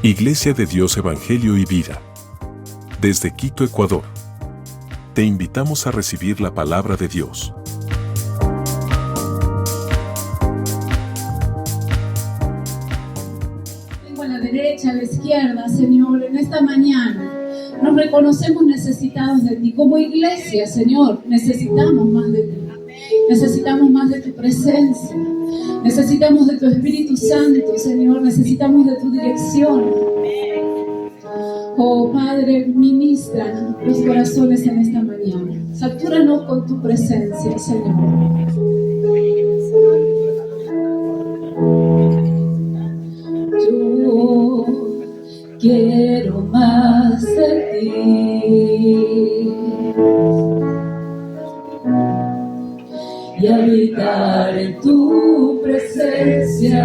Iglesia de Dios Evangelio y Vida. Desde Quito, Ecuador. Te invitamos a recibir la palabra de Dios. Tengo a la derecha, a la izquierda, Señor, en esta mañana. Nos reconocemos necesitados de ti. Como iglesia, Señor, necesitamos más de ti. Necesitamos más de tu presencia. Necesitamos de tu Espíritu Santo, Señor. Necesitamos de tu dirección. Oh Padre, ministra los corazones en esta mañana. Satúranos con tu presencia, Señor. Yo quiero más de ti y habitar en tu presencia.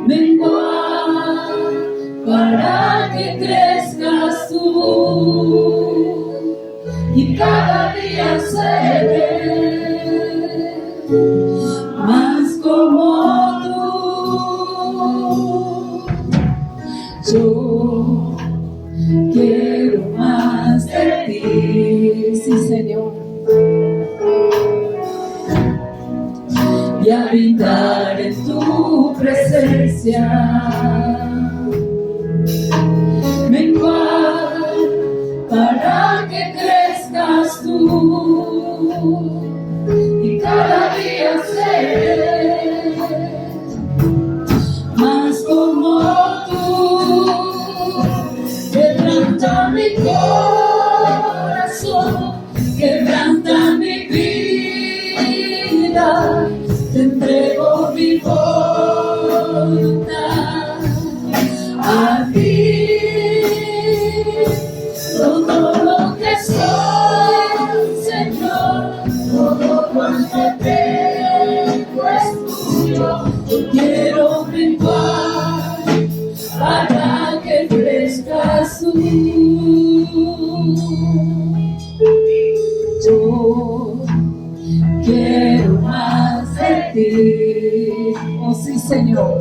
Menguar para que crezcas tú y cada día seré más como tú. Yo quiero más de ti, sí, Señor, y habitar en tu presencia. Menguar para que crezcas tú y cada día seré más como tú. Quebranta mi corazón, quebranta mi vida, te entrego mi voluntad a ti. Todo lo que soy, Señor, todo cuanto tengo es tuyo. Yo quiero menguar para que crezcas tú. Yo quiero más de ti. Oh sí, Señor.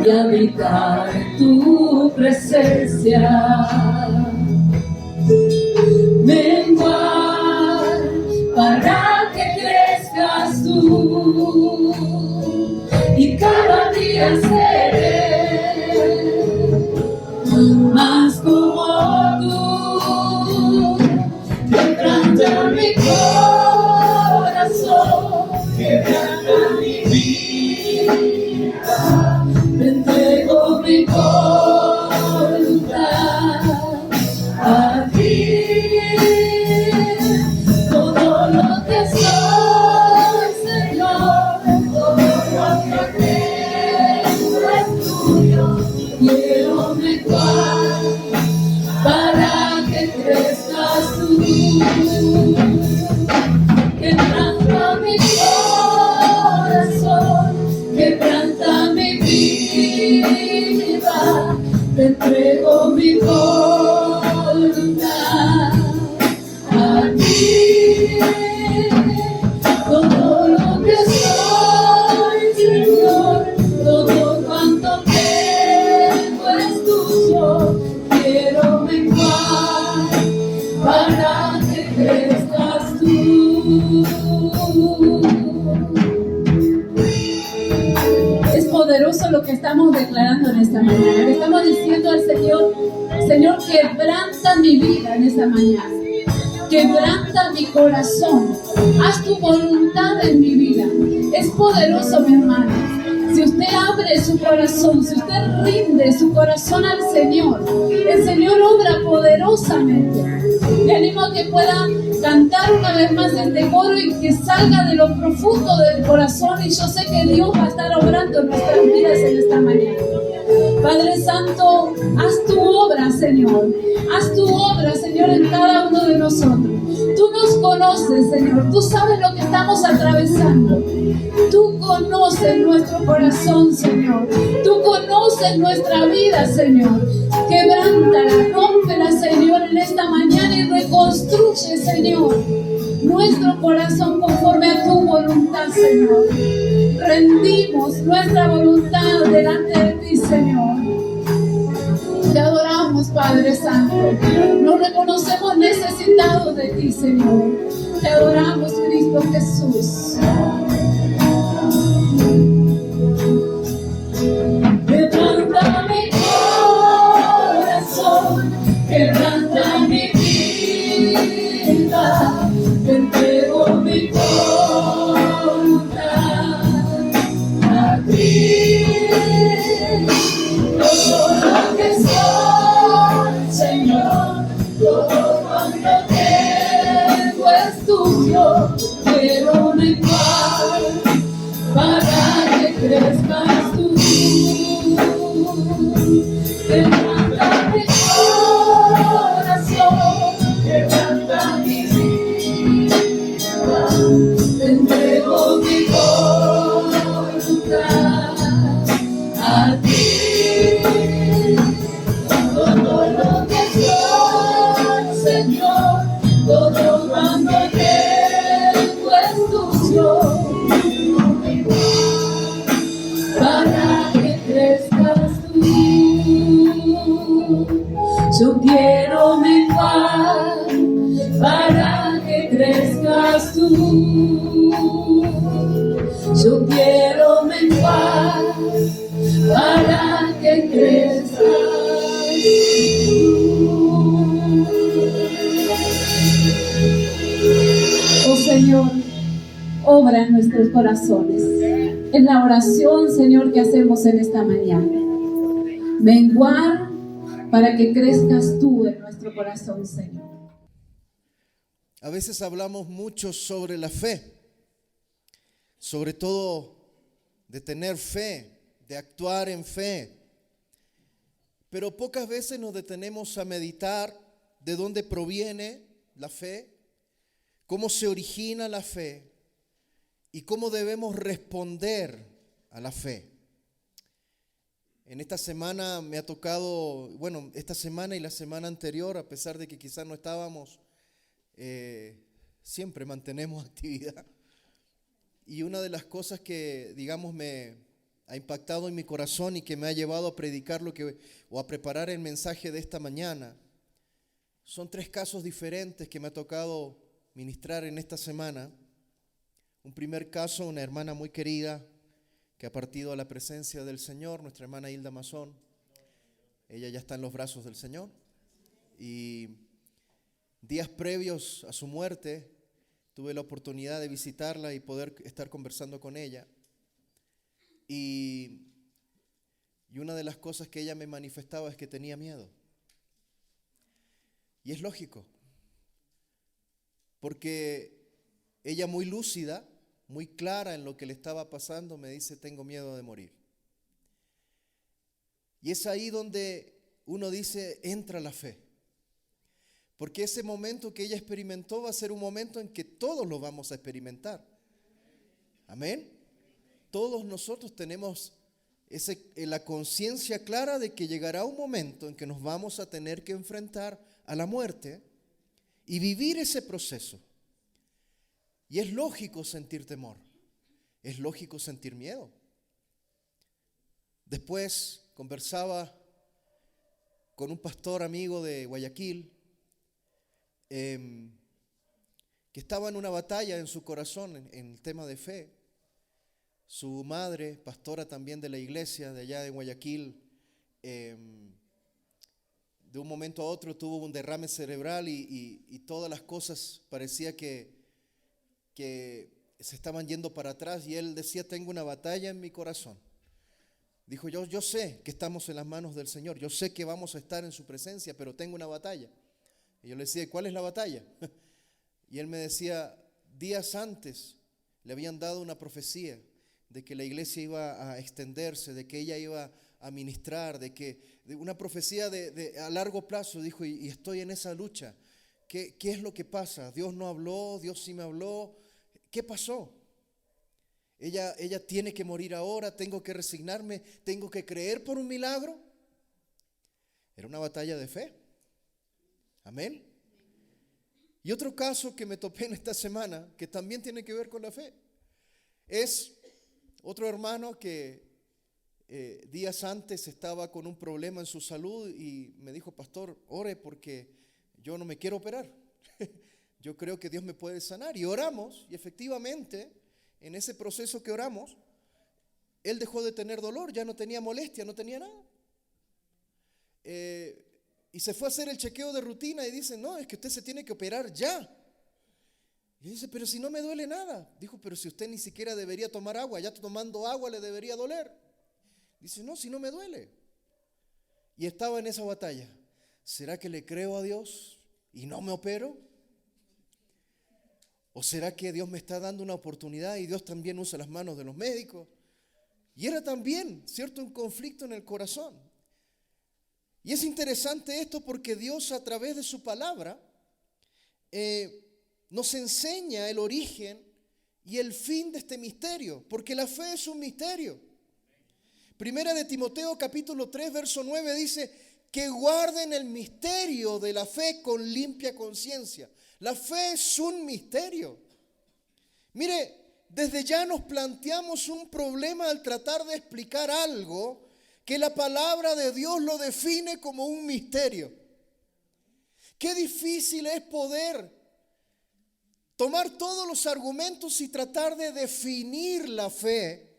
Y habitar en tu presencia. Menguar para que crezcas tú y cada día seré más como tú. Quebranta mi corazón, quebranta mi vida, te entrego mi voluntad a ti. Todo lo que soy, Señor, todo cuanto tengo es tuyo. Quiero menguar para que crezcas tú. Quebranta mi corazón, quebranta mi vida, te entrego mi voluntad a ti. Todo lo que soy, Señor, todo cuanto tengo es tuyo. Quiero menguar para que crezcas tú. Es poderoso lo que estamos declarando en esta mañana. Le estamos diciendo al Señor: Señor, quebranta mi vida en esta mañana. Quebranta mi corazón. Haz tu voluntad en mi vida. Es poderoso, mi hermano. Si usted abre su corazón, si usted rinde su corazón al Señor, el Señor obra poderosamente. Le animo a que pueda cantar una vez más este coro y que salga de lo profundo del corazón, y yo sé que Dios va a estar obrando en nuestras vidas en esta mañana. Padre Santo, haz tu obra, Señor. Haz tu obra, Señor, en cada uno de nosotros. Tú nos conoces, Señor. Tú sabes lo que estamos atravesando. Tú conoces nuestro corazón, Señor. Tú conoces nuestra vida, Señor. Quebrántala, rómpela, Señor, en esta mañana y reconstruye, Señor. nuestro corazón conforme a tu voluntad, Señor. Rendimos nuestra voluntad delante de ti, Señor. Te adoramos, Padre Santo. Nos reconocemos necesitados de ti, Señor. Te adoramos, Cristo Jesús. Quebranta mi corazón, quebranta mi vida, te entrego mi voluntad a ti. Todo lo que soy, Señor, todo cuanto tengo es tuyo. Quiero menguar para que crezcas tú. Quebranta mi corazón, quebranta mi vida, te entrego mi voluntad a ti. Todo lo que soy, Señor, todo cuanto tengo es tuyo. Para que crezcas tú, yo quiero menguar para que crezcas tú. Yo quiero menguar para que crezcas tú. Oh Señor, obra en nuestros corazones. Es la oración, Señor, que hacemos en esta mañana. Menguar para que crezcas tú en nuestro corazón, Señor. A veces hablamos mucho sobre la fe, sobre todo de tener fe, de actuar en fe, pero pocas veces nos detenemos a meditar de dónde proviene la fe, cómo se origina la fe y cómo debemos responder a la fe. En esta semana me ha tocado, esta semana y la semana anterior, a pesar de que quizás no estábamos, siempre mantenemos actividad. Y una de las cosas que, digamos, me ha impactado en mi corazón y que me ha llevado a predicar o a preparar el mensaje de esta mañana, son 3 casos diferentes que me ha tocado ministrar en esta semana. Un primer caso, una hermana muy querida que ha partido a la presencia del Señor, nuestra hermana Hilda Mazón. Ella ya está en los brazos del Señor. Y días previos a su muerte, tuve la oportunidad de visitarla y poder estar conversando con ella. Y una de las cosas que ella me manifestaba es que tenía miedo. Y es lógico, porque ella muy lúcida, muy clara en lo que le estaba pasando, me dice: tengo miedo de morir. Y es ahí donde uno dice, entra la fe. Porque ese momento que ella experimentó va a ser un momento en que todos lo vamos a experimentar. Amén. Todos nosotros tenemos la conciencia clara de que llegará un momento en que nos vamos a tener que enfrentar a la muerte y vivir ese proceso. Y es lógico sentir temor, es lógico sentir miedo. Después conversaba con un pastor amigo de Guayaquil, que estaba en una batalla en su corazón en el tema de fe. Su madre, pastora también de la iglesia de allá de Guayaquil, de un momento a otro tuvo un derrame cerebral y todas las cosas parecía que se estaban yendo para atrás, y él decía: tengo una batalla en mi corazón. Dijo: yo sé que estamos en las manos del Señor, yo sé que vamos a estar en su presencia, pero tengo una batalla. Y yo le decía: ¿cuál es la batalla? Y él me decía: días antes le habían dado una profecía de que la iglesia iba a extenderse, de que ella iba a ministrar, de una profecía a largo plazo. Dijo: y estoy en esa lucha. ¿Qué es lo que pasa? Dios no habló, Dios sí me habló. ¿Qué pasó? Ella tiene que morir ahora, tengo que resignarme, tengo que creer por un milagro. Era una batalla de fe. Amén. Y otro caso que me topé en esta semana, que también tiene que ver con la fe, es otro hermano que días antes estaba con un problema en su salud y me dijo: pastor, ore porque yo no me quiero operar. Yo creo que Dios me puede sanar. Y oramos, y efectivamente, en ese proceso que oramos, él dejó de tener dolor, ya no tenía molestia, no tenía nada. Y se fue a hacer el chequeo de rutina y dice: no, es que usted se tiene que operar ya. Y dice: pero si no me duele nada. Dijo: pero si usted ni siquiera debería tomar agua, ya tomando agua le debería doler. Dice: no, si no me duele. Y estaba en esa batalla. ¿Será que le creo a Dios y no me opero? ¿O será que Dios me está dando una oportunidad y Dios también usa las manos de los médicos? Y era también, ¿cierto?, un conflicto en el corazón. Y es interesante esto porque Dios, a través de su palabra, nos enseña el origen y el fin de este misterio, porque la fe es un misterio. Primera de Timoteo capítulo 3 verso 9 dice: que guarden el misterio de la fe con limpia conciencia. La fe es un misterio. Mire, desde ya nos planteamos un problema al tratar de explicar algo que la palabra de Dios lo define como un misterio. Qué difícil es poder tomar todos los argumentos y tratar de definir la fe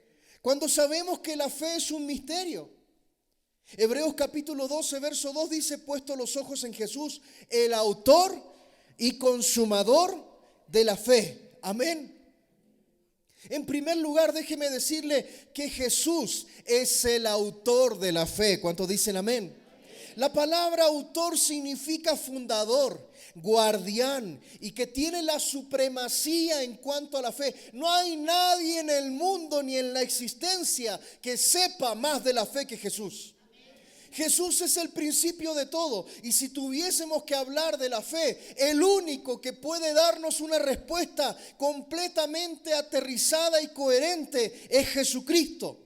cuando sabemos que la fe es un misterio. Hebreos capítulo 12 verso 2 dice: puesto los ojos en Jesús, el autor y consumador de la fe. Amén. En primer lugar, déjeme decirle que Jesús es el autor de la fe. ¿Cuántos dicen amén? La palabra autor significa fundador, guardián, y que tiene la supremacía en cuanto a la fe. No hay nadie en el mundo ni en la existencia que sepa más de la fe que Jesús. Jesús es el principio de todo, y si tuviésemos que hablar de la fe, el único que puede darnos una respuesta completamente aterrizada y coherente es Jesucristo.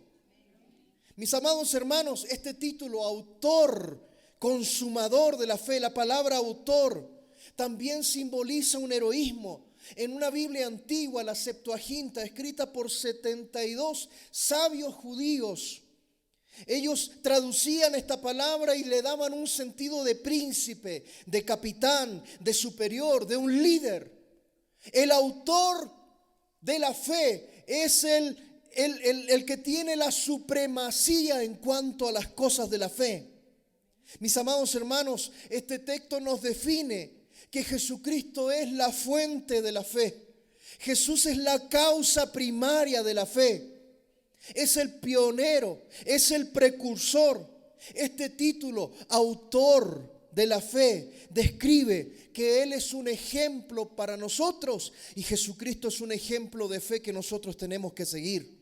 Mis amados hermanos, este título, autor, consumador de la fe, la palabra autor, también simboliza un heroísmo. En una Biblia antigua, la Septuaginta, escrita por 72 sabios judíos, ellos traducían esta palabra y le daban un sentido de príncipe, de capitán, de superior, de un líder. El autor de la fe es el que tiene la supremacía en cuanto a las cosas de la fe. Mis amados hermanos, este texto nos define que Jesucristo es la fuente de la fe. Jesús es la causa primaria de la fe. Es el pionero, es el precursor. Este título, autor de la fe, describe que Él es un ejemplo para nosotros y Jesucristo es un ejemplo de fe que nosotros tenemos que seguir.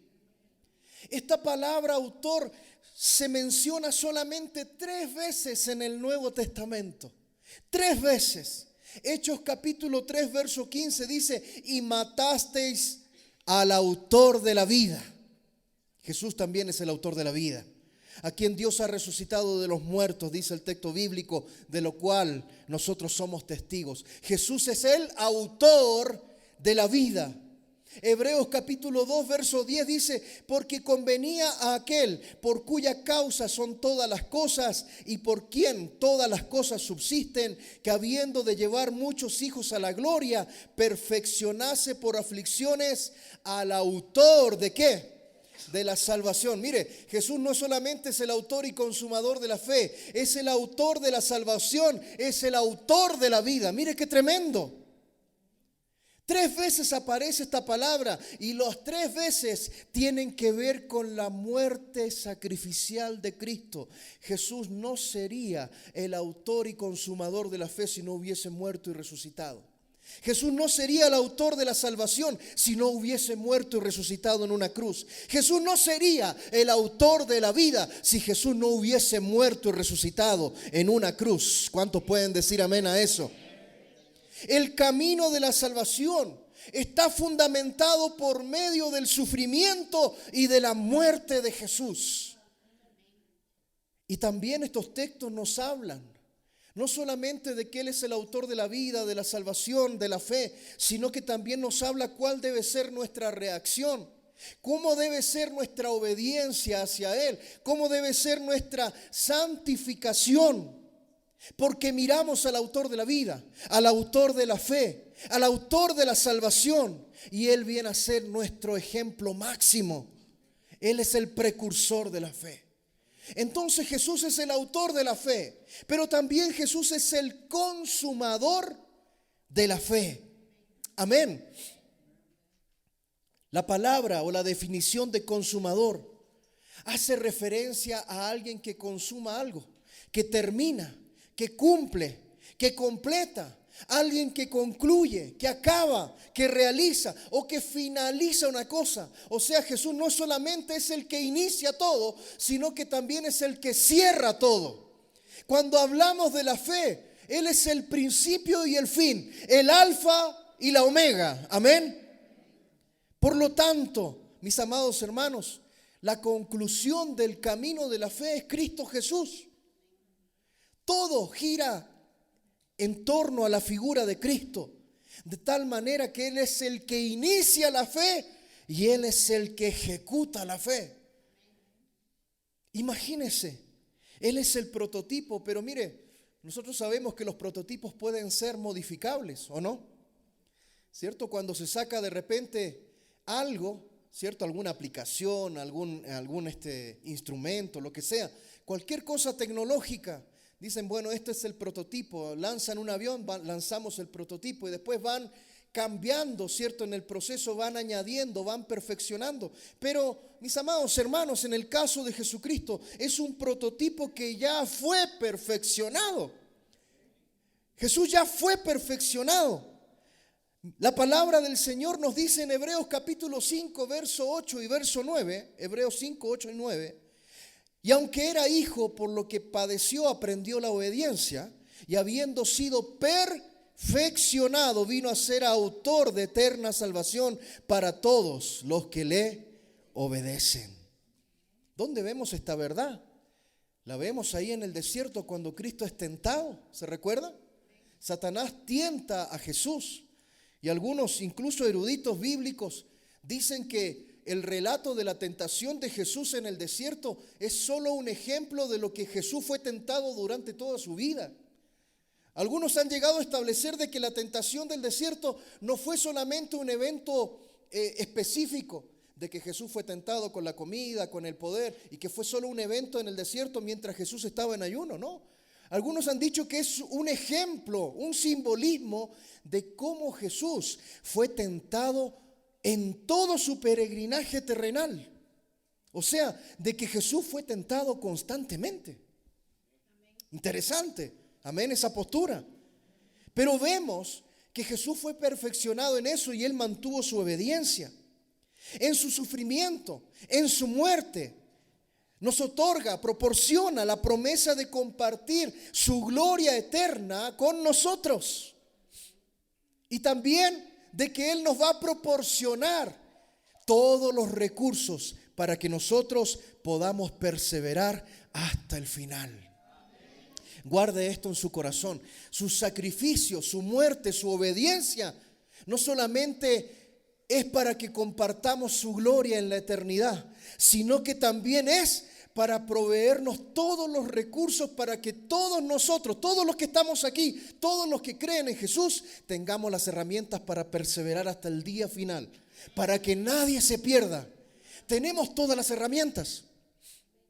Esta palabra autor se menciona solamente 3 veces en el Nuevo Testamento. 3 veces. Hechos capítulo 3 verso 15 dice: y matasteis al autor de la vida. Jesús también es el autor de la vida, a quien Dios ha resucitado de los muertos, dice el texto bíblico, de lo cual nosotros somos testigos. Jesús es el autor de la vida. Hebreos capítulo 2 verso 10 dice: porque convenía a aquel por cuya causa son todas las cosas y por quien todas las cosas subsisten, que habiendo de llevar muchos hijos a la gloria, perfeccionase por aflicciones al autor de ¿qué? De la salvación. Mire, Jesús no solamente es el autor y consumador de la fe, es el autor de la salvación, es el autor de la vida. Mire qué tremendo. 3 veces aparece esta palabra y las 3 veces tienen que ver con la muerte sacrificial de Cristo. Jesús no sería el autor y consumador de la fe si no hubiese muerto y resucitado. Jesús no sería el autor de la salvación si no hubiese muerto y resucitado en una cruz. Jesús no sería el autor de la vida si Jesús no hubiese muerto y resucitado en una cruz. ¿Cuántos pueden decir amén a eso? El camino de la salvación está fundamentado por medio del sufrimiento y de la muerte de Jesús. Y también estos textos nos hablan No solamente de que Él es el autor de la vida, de la salvación, de la fe, sino que también nos habla cuál debe ser nuestra reacción, cómo debe ser nuestra obediencia hacia Él, cómo debe ser nuestra santificación. Porque miramos al autor de la vida, al autor de la fe, al autor de la salvación, y Él viene a ser nuestro ejemplo máximo. Él es el precursor de la fe. Entonces Jesús es el autor de la fe, pero también Jesús es el consumador de la fe. Amén. La palabra o la definición de consumador hace referencia a alguien que consuma algo, que termina, que cumple, que completa, alguien que concluye, que acaba, que realiza o que finaliza una cosa. O sea, Jesús no solamente es el que inicia todo, sino que también es el que cierra todo. Cuando hablamos de la fe, Él es el principio y el fin, el alfa y la omega. Amén. Por lo tanto, mis amados hermanos, la conclusión del camino de la fe es Cristo Jesús. Todo gira en torno a la figura de Cristo, de tal manera que Él es el que inicia la fe y Él es el que ejecuta la fe. Imagínese, Él es el prototipo, pero mire, nosotros sabemos que los prototipos pueden ser modificables, ¿o no? ¿Cierto? Cuando se saca de repente algo, ¿cierto? Alguna aplicación, algún instrumento, lo que sea, cualquier cosa tecnológica. Dicen, bueno, este es el prototipo, lanzan un avión, lanzamos el prototipo y después van cambiando, ¿cierto? En el proceso van añadiendo, van perfeccionando. Pero, mis amados hermanos, en el caso de Jesucristo, es un prototipo que ya fue perfeccionado. Jesús ya fue perfeccionado. La palabra del Señor nos dice en Hebreos capítulo 5, verso 8 y verso 9, Hebreos 5, 8 y 9, y aunque era hijo, por lo que padeció, aprendió la obediencia, y habiendo sido perfeccionado, vino a ser autor de eterna salvación para todos los que le obedecen. ¿Dónde vemos esta verdad? La vemos ahí en el desierto cuando Cristo es tentado, ¿se recuerda? Satanás tienta a Jesús, y algunos, incluso eruditos bíblicos, dicen que el relato de la tentación de Jesús en el desierto es solo un ejemplo de lo que Jesús fue tentado durante toda su vida. Algunos han llegado a establecer de que la tentación del desierto no fue solamente un evento específico, de que Jesús fue tentado con la comida, con el poder, y que fue solo un evento en el desierto mientras Jesús estaba en ayuno, ¿no? Algunos han dicho que es un ejemplo, un simbolismo de cómo Jesús fue tentado en todo su peregrinaje terrenal. O sea, de que Jesús fue tentado constantemente. Interesante, amén, esa postura. Pero vemos que Jesús fue perfeccionado en eso y Él mantuvo su obediencia. En su sufrimiento, en su muerte, nos otorga, proporciona la promesa de compartir su gloria eterna con nosotros. Y también de que Él nos va a proporcionar todos los recursos para que nosotros podamos perseverar hasta el final. Guarde esto en su corazón. Su sacrificio, su muerte, su obediencia, no solamente es para que compartamos su gloria en la eternidad, sino que también es para proveernos todos los recursos para que todos nosotros, todos los que estamos aquí, todos los que creen en Jesús, tengamos las herramientas para perseverar hasta el día final, para que nadie se pierda. Tenemos todas las herramientas,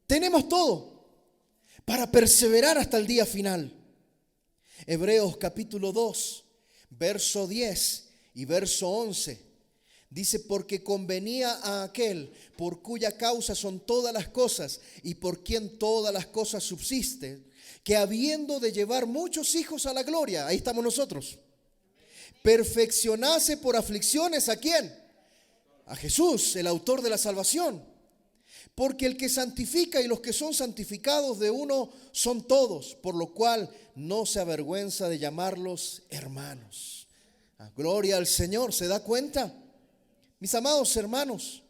tenemos todo para perseverar hasta el día final. Hebreos capítulo 2, verso 10 y verso 11. Dice, porque convenía a aquel por cuya causa son todas las cosas y por quien todas las cosas subsisten, que habiendo de llevar muchos hijos a la gloria, ahí estamos nosotros, perfeccionase por aflicciones ¿a quién? A Jesús, el autor de la salvación. Porque el que santifica y los que son santificados de uno son todos, por lo cual no se avergüenza de llamarlos hermanos. Gloria al Señor, ¿se da cuenta? Mis amados hermanos,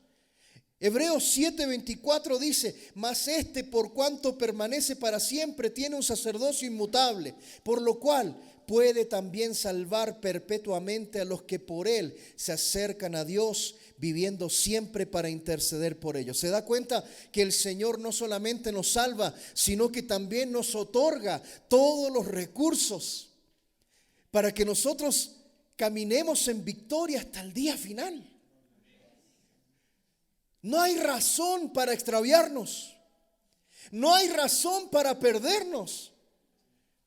Hebreos 7:24 dice: mas este, por cuanto permanece para siempre, tiene un sacerdocio inmutable, por lo cual puede también salvar perpetuamente a los que por él se acercan a Dios, viviendo siempre para interceder por ellos. ¿Se da cuenta que el Señor no solamente nos salva, sino que también nos otorga todos los recursos para que nosotros caminemos en victoria hasta el día final? No hay razón para extraviarnos. No hay razón para perdernos.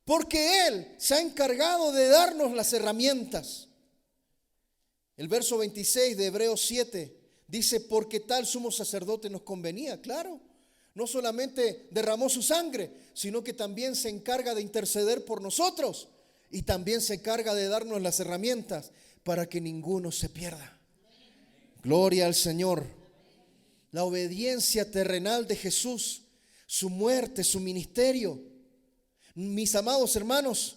Porque Él se ha encargado de darnos las herramientas. El verso 26 de Hebreos 7 dice: porque tal sumo sacerdote nos convenía. Claro, no solamente derramó su sangre, sino que también se encarga de interceder por nosotros. Y también se encarga de darnos las herramientas para que ninguno se pierda. Gloria al Señor. La obediencia terrenal de Jesús, su muerte, su ministerio, mis amados hermanos,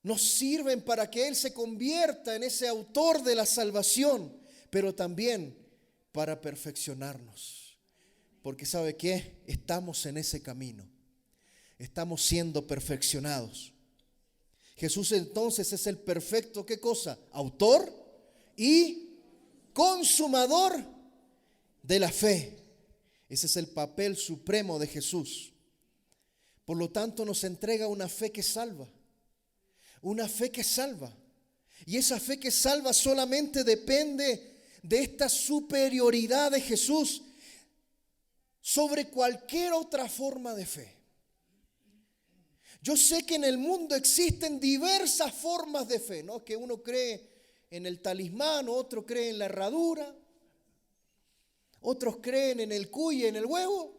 nos sirven para que Él se convierta en ese autor de la salvación, pero también para perfeccionarnos. Porque ¿sabe qué? Estamos en ese camino. Estamos siendo perfeccionados. Jesús entonces es el perfecto, ¿qué cosa? Autor y consumador de la fe. Ese es el papel supremo de Jesús. Por lo tanto, nos entrega una fe que salva. Una fe que salva. Y esa fe que salva solamente depende de esta superioridad de Jesús sobre cualquier otra forma de fe. Yo sé que en el mundo existen diversas formas de fe, ¿no? Que uno cree en el talismán, otro cree en la herradura, otros creen en el cuy y en el huevo.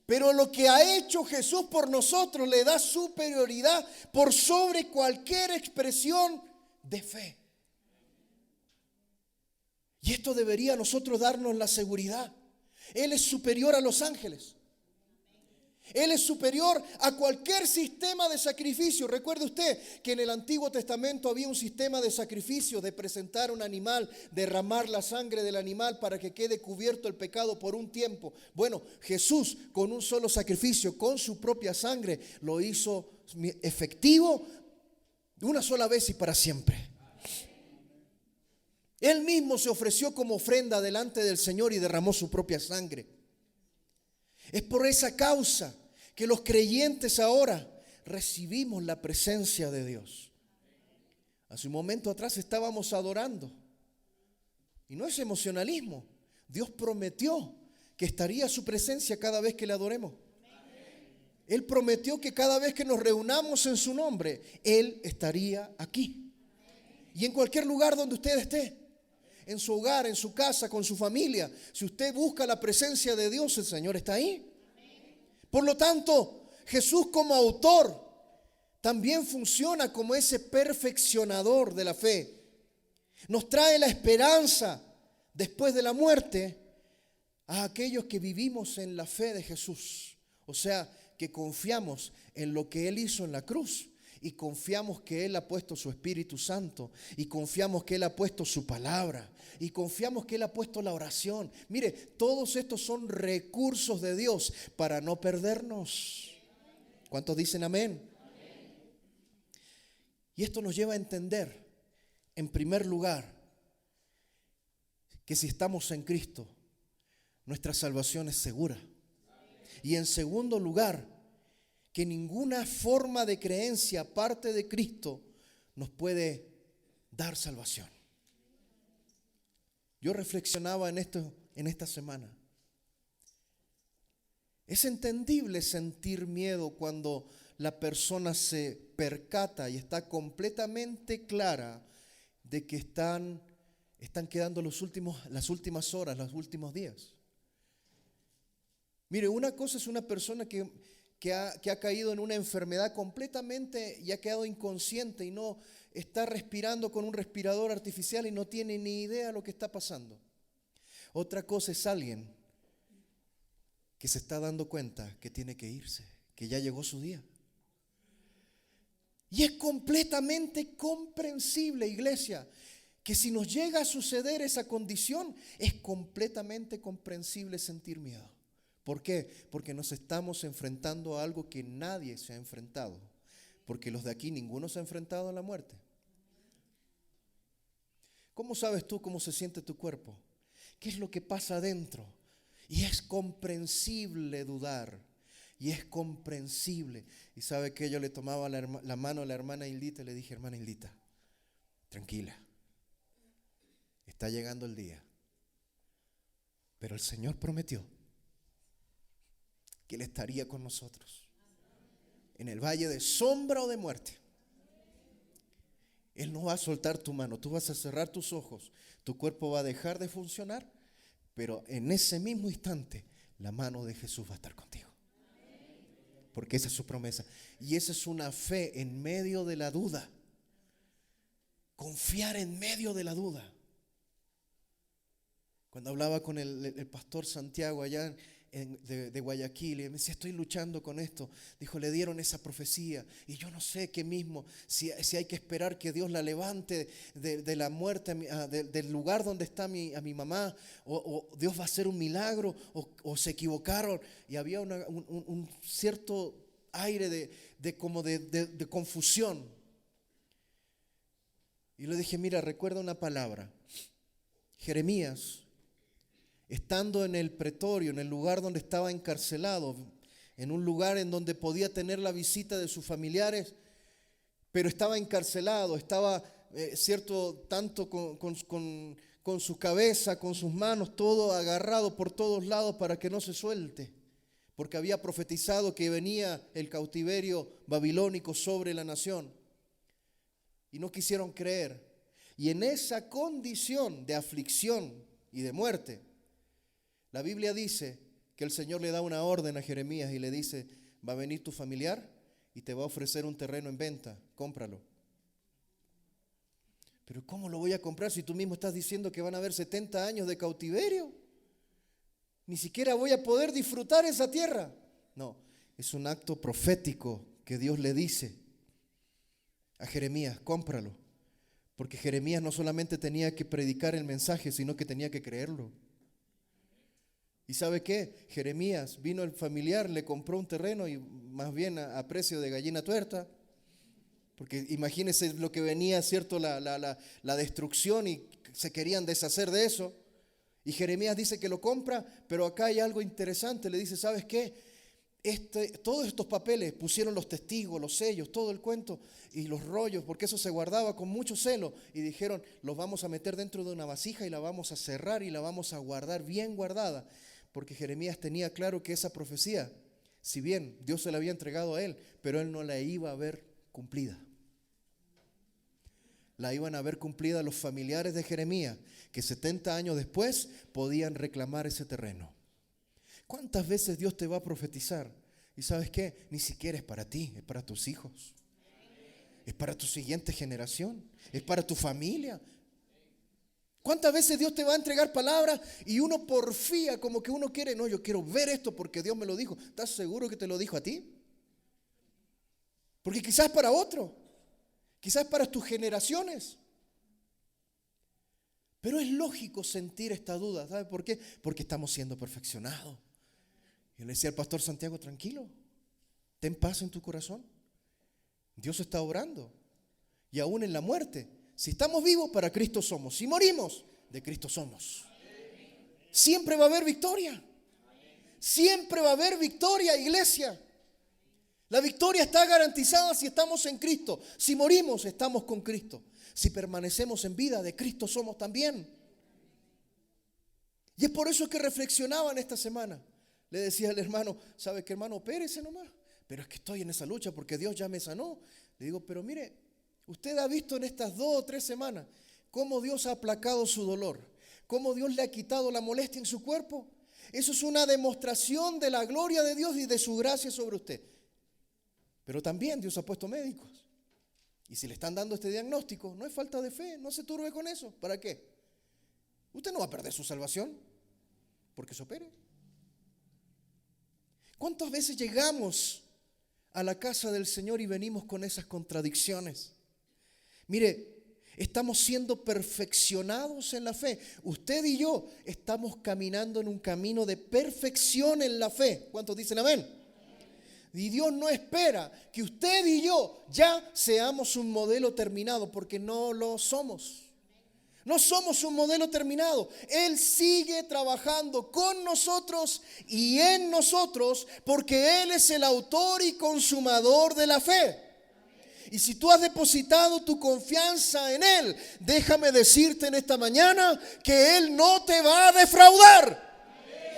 Pero lo que ha hecho Jesús por nosotros le da superioridad por sobre cualquier expresión de fe. Y esto debería a nosotros darnos la seguridad. Él es superior a los ángeles. Él es superior a cualquier sistema de sacrificio. Recuerde usted que en el Antiguo Testamento había un sistema de sacrificio, de presentar un animal, derramar la sangre del animal para que quede cubierto el pecado por un tiempo. Bueno, Jesús con un solo sacrificio, con su propia sangre, lo hizo efectivo de una sola vez y para siempre. Él mismo se ofreció como ofrenda delante del Señor y derramó su propia sangre. Es por esa causa que los creyentes ahora recibimos la presencia de Dios. Hace un momento atrás estábamos adorando. Y no es emocionalismo. Dios prometió que estaría su presencia cada vez que le adoremos. Él prometió que cada vez que nos reunamos en su nombre, Él estaría aquí. Y en cualquier lugar donde usted esté. En su hogar, en su casa, con su familia. Si usted busca la presencia de Dios, el Señor está ahí. Por lo tanto, Jesús como autor también funciona como ese perfeccionador de la fe. Nos trae la esperanza después de la muerte a aquellos que vivimos en la fe de Jesús. O sea, que confiamos en lo que Él hizo en la cruz. Y confiamos que Él ha puesto su Espíritu Santo. Y confiamos que Él ha puesto su palabra. Y confiamos que Él ha puesto la oración. Mire, todos estos son recursos de Dios para no perdernos. ¿Cuántos dicen amén? Y esto nos lleva a entender, en primer lugar, que si estamos en Cristo, nuestra salvación es segura. Y en segundo lugar, que ninguna forma de creencia aparte de Cristo nos puede dar salvación. Yo reflexionaba en esta semana. Es entendible sentir miedo cuando la persona se percata y está completamente clara de que están quedando las últimas horas, los últimos días. Mire, una cosa es una persona que ha caído en una enfermedad completamente y ha quedado inconsciente y no está respirando con un respirador artificial y no tiene ni idea de lo que está pasando. Otra cosa es alguien que se está dando cuenta que tiene que irse, que ya llegó su día. Y es completamente comprensible, iglesia, que si nos llega a suceder esa condición, es completamente comprensible sentir miedo. ¿Por qué? Porque nos estamos enfrentando a algo que nadie se ha enfrentado. Porque los de aquí, ninguno se ha enfrentado a la muerte. ¿Cómo sabes tú cómo se siente tu cuerpo? ¿Qué es lo que pasa adentro? Y es comprensible dudar. Y es comprensible. Y sabe que yo le tomaba la mano a la hermana Hildita y le dije, hermana Hildita, tranquila. Está llegando el día. Pero el Señor prometió que Él estaría con nosotros. En el valle de sombra o de muerte. Él no va a soltar tu mano. Tú vas a cerrar tus ojos. Tu cuerpo va a dejar de funcionar. Pero en ese mismo instante, la mano de Jesús va a estar contigo. Porque esa es su promesa. Y esa es una fe en medio de la duda. Confiar en medio de la duda. Cuando hablaba con el pastor Santiago allá de Guayaquil, y me decía, estoy luchando con esto. Dijo, le dieron esa profecía y yo no sé qué mismo, si hay que esperar que Dios la levante de la muerte, del lugar donde está a mi mamá, o Dios va a hacer un milagro, o se equivocaron. Y había un cierto aire de confusión. Y le dije, mira, recuerda una palabra. Jeremías, estando en el pretorio, en el lugar donde estaba encarcelado, en un lugar en donde podía tener la visita de sus familiares, pero estaba encarcelado, estaba, tanto con su cabeza, con sus manos, todo agarrado por todos lados para que no se suelte, porque había profetizado que venía el cautiverio babilónico sobre la nación, y no quisieron creer. Y en esa condición de aflicción y de muerte, la Biblia dice que el Señor le da una orden a Jeremías y le dice, va a venir tu familiar y te va a ofrecer un terreno en venta, cómpralo. Pero ¿cómo lo voy a comprar si tú mismo estás diciendo que van a haber 70 años de cautiverio? Ni siquiera voy a poder disfrutar esa tierra. No, es un acto profético que Dios le dice a Jeremías, cómpralo. Porque Jeremías no solamente tenía que predicar el mensaje, sino que tenía que creerlo. ¿Y sabe qué? Jeremías, vino el familiar, le compró un terreno y más bien a precio de gallina tuerta. Porque imagínense lo que venía, ¿cierto? La destrucción y se querían deshacer de eso. Y Jeremías dice que lo compra, pero acá hay algo interesante. Le dice, ¿sabes qué? Todos estos papeles, pusieron los testigos, los sellos, todo el cuento y los rollos, porque eso se guardaba con mucho celo. Y dijeron, los vamos a meter dentro de una vasija y la vamos a cerrar y la vamos a guardar bien guardada. Porque Jeremías tenía claro que esa profecía, si bien Dios se la había entregado a él, pero él no la iba a ver cumplida. La iban a ver cumplida los familiares de Jeremías, que 70 años después podían reclamar ese terreno. ¿Cuántas veces Dios te va a profetizar? Y ¿sabes qué? Ni siquiera es para ti, es para tus hijos. Es para tu siguiente generación, es para tu familia. ¿Cuántas veces Dios te va a entregar palabras y uno porfía como que uno quiere? No, yo quiero ver esto porque Dios me lo dijo. ¿Estás seguro que te lo dijo a ti? Porque quizás es para otro, quizás es para tus generaciones. Pero es lógico sentir esta duda. ¿Sabe por qué? Porque estamos siendo perfeccionados. Y le decía al pastor Santiago, tranquilo, ten paz en tu corazón. Dios está obrando. Y aún en la muerte, si estamos vivos, para Cristo somos. Si morimos, de Cristo somos. Siempre va a haber victoria. Siempre va a haber victoria, iglesia. La victoria está garantizada si estamos en Cristo. Si morimos, estamos con Cristo. Si permanecemos en vida, de Cristo somos también. Y es por eso que reflexionaban esta semana. Le decía al hermano, ¿sabe qué, hermano? Opérese nomás. Pero es que estoy en esa lucha porque Dios ya me sanó. Le digo, pero mire, usted ha visto en estas 2 o 3 semanas cómo Dios ha aplacado su dolor, cómo Dios le ha quitado la molestia en su cuerpo. Eso es una demostración de la gloria de Dios y de su gracia sobre usted. Pero también Dios ha puesto médicos. Y si le están dando este diagnóstico, no es falta de fe, no se turbe con eso. ¿Para qué? Usted no va a perder su salvación porque se opere. ¿Cuántas veces llegamos a la casa del Señor y venimos con esas contradicciones? Mire, Estamos siendo perfeccionados en la fe. Usted y yo estamos caminando en un camino de perfección en la fe. ¿Cuántos dicen amén? Y Dios no espera que usted y yo ya seamos un modelo terminado, porque no lo somos. No somos un modelo terminado. Él sigue trabajando con nosotros y en nosotros, porque Él es el autor y consumador de la fe. Y si tú has depositado tu confianza en Él, déjame decirte en esta mañana que Él no te va a defraudar.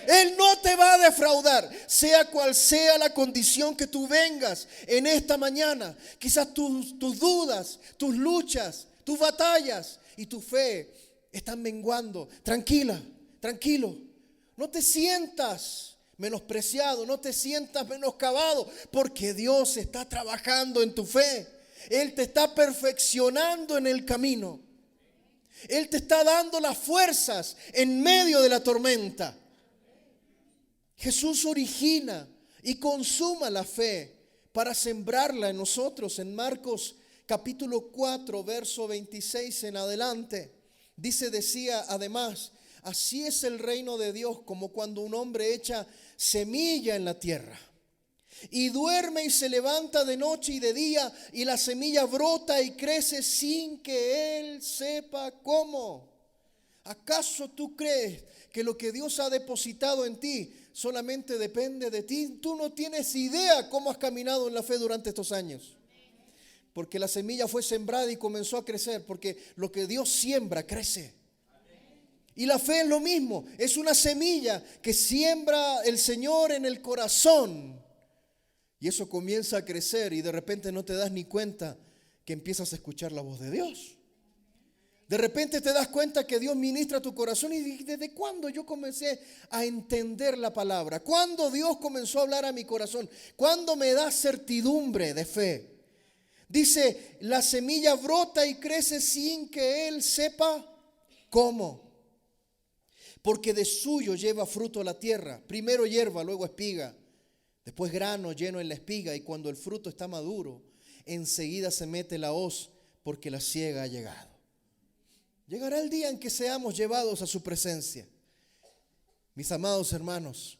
Él no te va a defraudar, sea cual sea la condición que tú vengas en esta mañana. Quizás tus dudas, tus luchas, tus batallas y tu fe están menguando. Tranquila, tranquilo. No te sientas menospreciado, no te sientas menoscabado, porque Dios está trabajando en tu fe. Él te está perfeccionando en el camino. Él te está dando las fuerzas en medio de la tormenta. Jesús origina y consuma la fe para sembrarla en nosotros. En Marcos capítulo 4, verso 26 en adelante, decía además: así es el reino de Dios, como cuando un hombre echa semilla en la tierra y duerme y se levanta de noche y de día, y la semilla brota y crece sin que él sepa cómo. ¿Acaso tú crees que lo que Dios ha depositado en ti solamente depende de ti? Tú no tienes idea cómo has caminado en la fe durante estos años, porque la semilla fue sembrada y comenzó a crecer, porque lo que Dios siembra crece. Y la fe es lo mismo, es una semilla que siembra el Señor en el corazón, y eso comienza a crecer, y de repente no te das ni cuenta que empiezas a escuchar la voz de Dios. De repente te das cuenta que Dios ministra tu corazón. Y ¿desde cuándo yo comencé a entender la palabra? ¿Cuándo Dios comenzó a hablar a mi corazón? ¿Cuándo me da certidumbre de fe? Dice: la semilla brota y crece sin que él sepa cómo. Porque de suyo lleva fruto la tierra. Primero hierba, luego espiga, después grano lleno en la espiga. Y cuando el fruto está maduro, enseguida se mete la hoz, porque la siega ha llegado. Llegará el día en que seamos llevados a su presencia. Mis amados hermanos,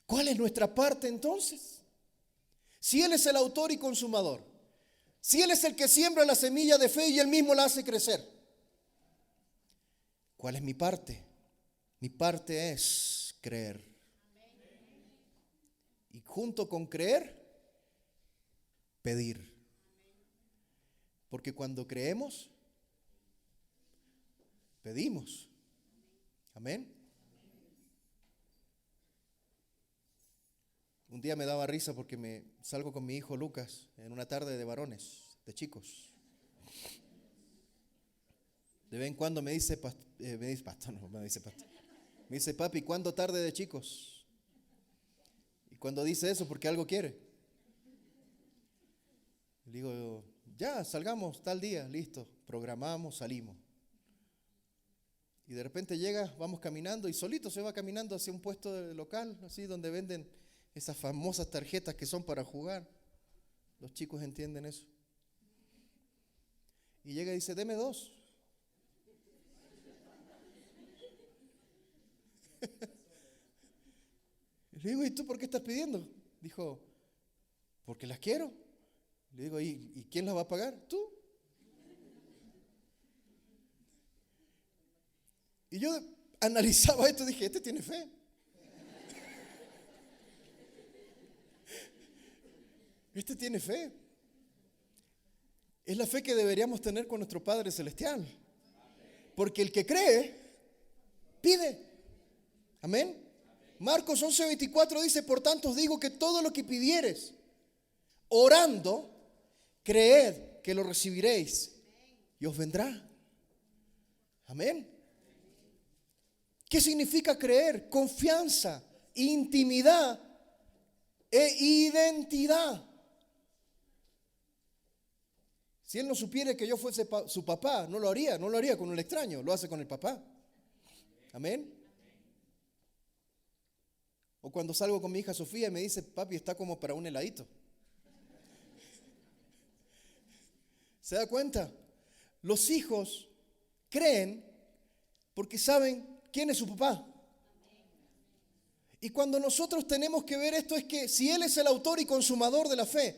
¿cuál es nuestra parte entonces? Si Él es el autor y consumador, si Él es el que siembra la semilla de fe y Él mismo la hace crecer, ¿cuál es mi parte? Mi parte es creer. Y junto con creer, pedir. Porque cuando creemos, pedimos. Amén. Un día me daba risa porque salgo con mi hijo Lucas en una tarde de varones, de chicos. De vez en cuando me dice, me dice: papi, ¿cuándo tarde de chicos? Y cuando dice eso, porque algo quiere. Le digo: ya, salgamos tal día, listo, programamos, salimos. Y de repente llega, vamos caminando, y solito se va caminando hacia un puesto local, así donde venden esas famosas tarjetas que son para jugar. Los chicos entienden eso. Y llega y dice: deme 2. Le digo: ¿y tú por qué estás pidiendo? Dijo: porque las quiero. Le digo: ¿y quién las va a pagar? Tú. Y yo analizaba esto y dije: este tiene fe. Este tiene fe. Es la fe que deberíamos tener con nuestro Padre Celestial. Porque el que cree, pide. Amén. Marcos 11:24 dice: por tanto os digo que todo lo que pidiereis, orando, creed que lo recibiréis y os vendrá. Amén. ¿Qué significa creer? Confianza, intimidad e identidad. Si él no supiera que yo fuese su papá, no lo haría con un extraño, lo hace con el papá. Amén. O cuando salgo con mi hija Sofía y me dice: papi, está como para un heladito. ¿Se da cuenta? Los hijos creen porque saben quién es su papá. Y cuando nosotros tenemos que ver esto es que si Él es el autor y consumador de la fe,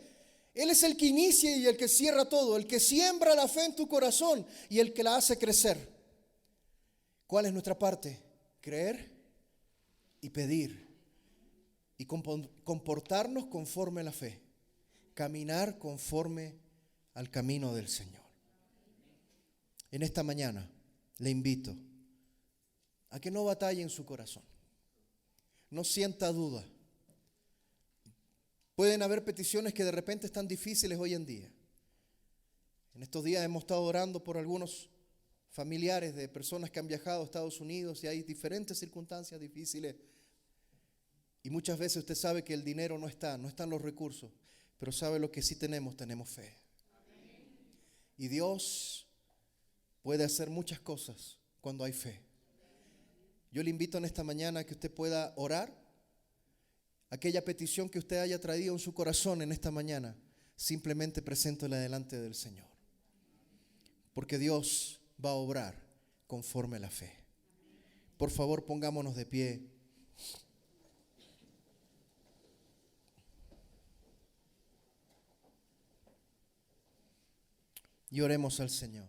Él es el que inicia y el que cierra todo, el que siembra la fe en tu corazón y el que la hace crecer. ¿Cuál es nuestra parte? Creer y pedir y comportarnos conforme a la fe, caminar conforme al camino del Señor. En esta mañana le invito a que no batalle en su corazón, no sienta duda. Pueden haber peticiones que de repente están difíciles hoy en día. En estos días hemos estado orando por algunos familiares de personas que han viajado a Estados Unidos y hay diferentes circunstancias difíciles. Y muchas veces usted sabe que el dinero no están los recursos, pero sabe lo que sí tenemos fe. Y Dios puede hacer muchas cosas cuando hay fe. Yo le invito en esta mañana a que usted pueda orar. Aquella petición que usted haya traído en su corazón en esta mañana, simplemente preséntela delante del Señor. Porque Dios va a obrar conforme a la fe. Por favor, pongámonos de pie. Y oremos al Señor.